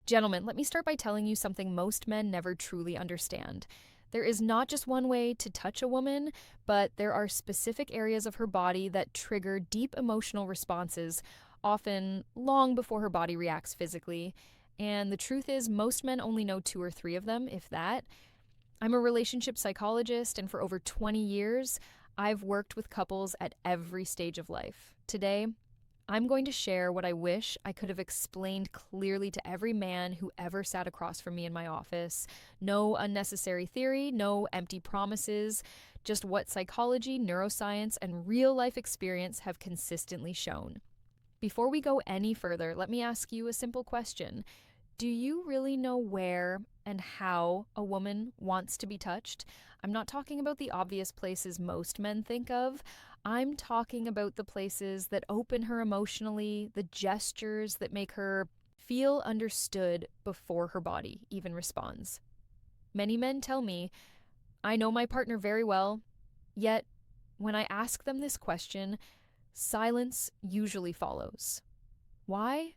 Gentlemen, let me start by telling you something most men never truly understand. There is not just one way to touch a woman, but there are specific areas of her body that trigger deep emotional responses, often long before her body reacts physically. And the truth is, most men only know two or three of them, if that. I'm a relationship psychologist, and for over 20 years, I've worked with couples at every stage of life. Today, I'm going to share what I wish I could have explained clearly to every man who ever sat across from me in my office. No unnecessary theory, no empty promises, just what psychology, neuroscience, and real life experience have consistently shown. Before we go any further, let me ask you a simple question. Do you really know where and how a woman wants to be touched? I'm not talking about the obvious places most men think of. I'm talking about the places that open her emotionally, the gestures that make her feel understood before her body even responds. Many men tell me, I know my partner very well, yet when I ask them this question, silence usually follows. Why?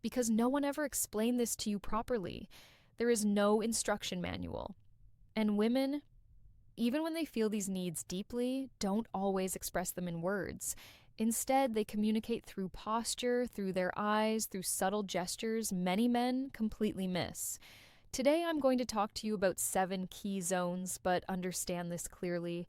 Because no one ever explained this to you properly. There is no instruction manual. And women, even when they feel these needs deeply, don't always express them in words. Instead, they communicate through posture, through their eyes, through subtle gestures many men completely miss. Today, I'm going to talk to you about 7 key zones, but understand this clearly.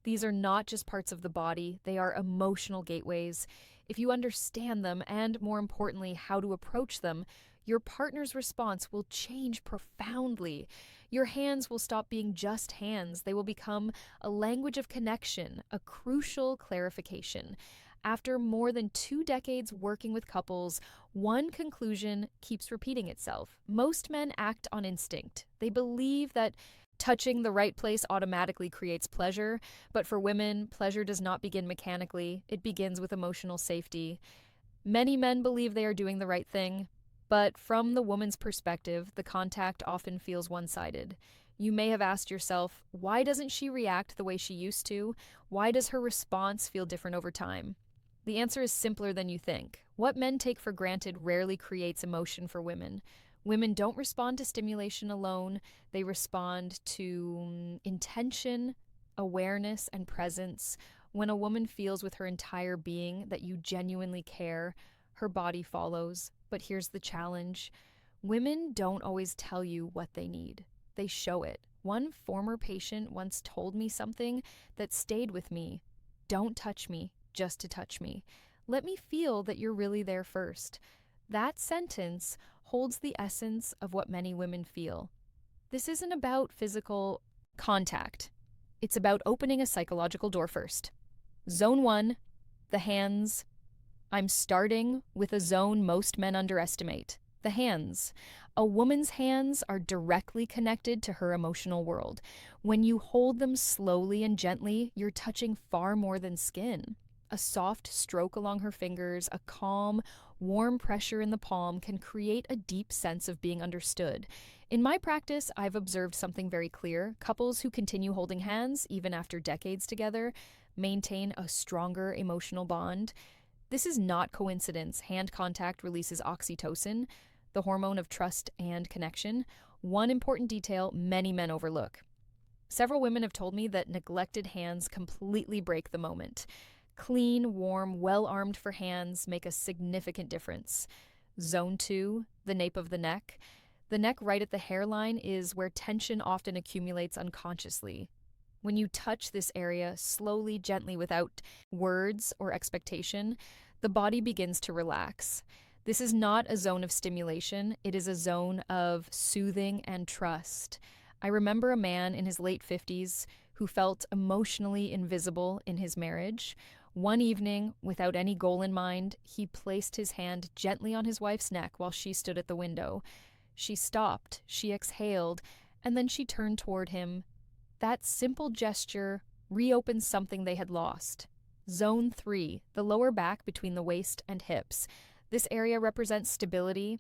These are not just parts of the body, they are emotional gateways. If you understand them, and more importantly, how to approach them, your partner's response will change profoundly. Your hands will stop being just hands. They will become a language of connection, a crucial clarification. After more than 2 decades working with couples, one conclusion keeps repeating itself. Most men act on instinct. They believe that touching the right place automatically creates pleasure, but for women, pleasure does not begin mechanically. It begins with emotional safety. Many men believe they are doing the right thing, but from the woman's perspective, the contact often feels one-sided. You may have asked yourself, why doesn't she react the way she used to? Why does her response feel different over time? The answer is simpler than you think. What men take for granted rarely creates emotion for women. Women don't respond to stimulation alone, they respond to intention, awareness, and presence. When a woman feels with her entire being that you genuinely care, her body follows. But here's the challenge. Women don't always tell you what they need. They show it. One former patient once told me something that stayed with me. Don't touch me just to touch me. Let me feel that you're really there first. That sentence holds the essence of what many women feel. This isn't about physical contact. It's about opening a psychological door first. Zone 1, the hands. I'm starting with a zone most men underestimate. The hands. A woman's hands are directly connected to her emotional world. When you hold them slowly and gently, you're touching far more than skin. A soft stroke along her fingers, a calm, warm pressure in the palm can create a deep sense of being understood. In my practice, I've observed something very clear. Couples who continue holding hands, even after decades together, maintain a stronger emotional bond. This is not coincidence. Hand contact releases oxytocin, the hormone of trust and connection, one important detail many men overlook. Several women have told me that neglected hands completely break the moment. Clean, warm, well-armed for hands make a significant difference. Zone 2, the nape of the neck. The neck right at the hairline is where tension often accumulates unconsciously. When you touch this area slowly, gently, without words or expectation, the body begins to relax. This is not a zone of stimulation, it is a zone of soothing and trust. I remember a man in his late 50s who felt emotionally invisible in his marriage. One evening, without any goal in mind, he placed his hand gently on his wife's neck while she stood at the window. She stopped, she exhaled, and then she turned toward him. That simple gesture reopened something they had lost. Zone 3, the lower back between the waist and hips. This area represents stability.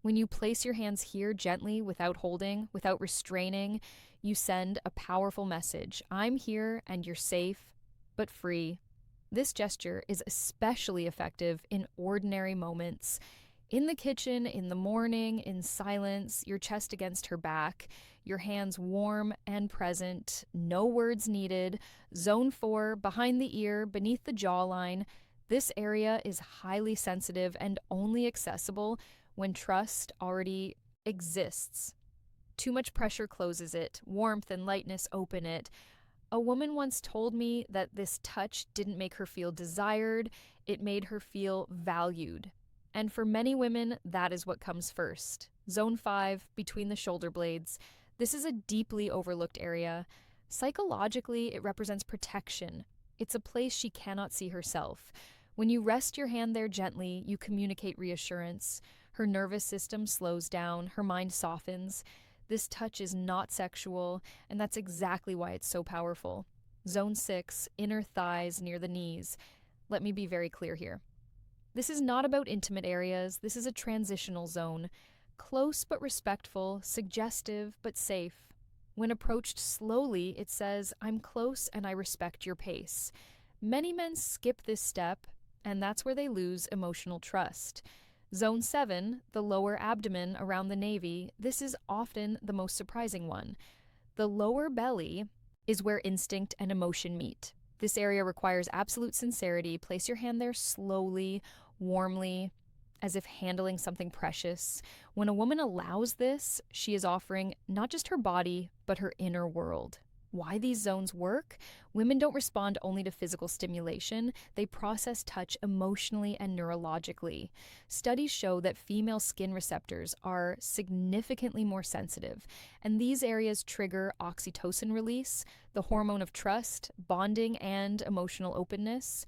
When you place your hands here gently, without holding, without restraining, you send a powerful message. I'm here and you're safe, but free. This gesture is especially effective in ordinary moments. In the kitchen, in the morning, in silence, your chest against her back, your hands warm and present, no words needed. Zone 4, behind the ear, beneath the jawline. This area is highly sensitive and only accessible when trust already exists. Too much pressure closes it, warmth and lightness open it. A woman once told me that this touch didn't make her feel desired, it made her feel valued. And for many women, that is what comes first. Zone 5, between the shoulder blades. This is a deeply overlooked area. Psychologically, it represents protection. It's a place she cannot see herself. When you rest your hand there gently, you communicate reassurance. Her nervous system slows down, her mind softens. This touch is not sexual, and that's exactly why it's so powerful. Zone 6, inner thighs near the knees. Let me be very clear here. This is not about intimate areas, this is a transitional zone. Close but respectful, suggestive but safe. When approached slowly, it says, "I'm close and I respect your pace." Many men skip this step, and that's where they lose emotional trust. Zone 7, the lower abdomen around the navi, this is often the most surprising one. The lower belly is where instinct and emotion meet. This area requires absolute sincerity. Place your hand there slowly, warmly, as if handling something precious. When a woman allows this, she is offering not just her body, but her inner world. Why these zones work? Women don't respond only to physical stimulation, they process touch emotionally and neurologically. Studies show that female skin receptors are significantly more sensitive, and these areas trigger oxytocin release, the hormone of trust, bonding, and emotional openness.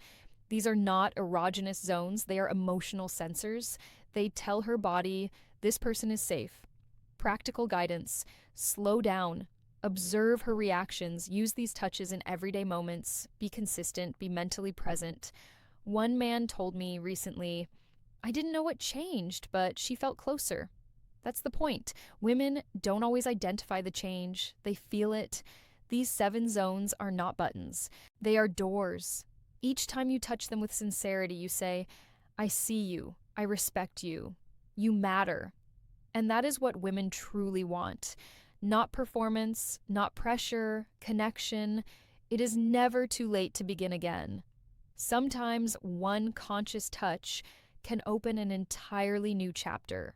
These are not erogenous zones, they are emotional sensors. They tell her body, this person is safe. Practical guidance: slow down. Observe her reactions, use these touches in everyday moments, be consistent, be mentally present. One man told me recently, "I didn't know what changed, but she felt closer." That's the point. Women don't always identify the change, they feel it. These 7 zones are not buttons, they are doors. Each time you touch them with sincerity, you say, "I see you, I respect you, you matter." And that is what women truly want. Not performance, not pressure, connection. It is never too late to begin again. Sometimes one conscious touch can open an entirely new chapter.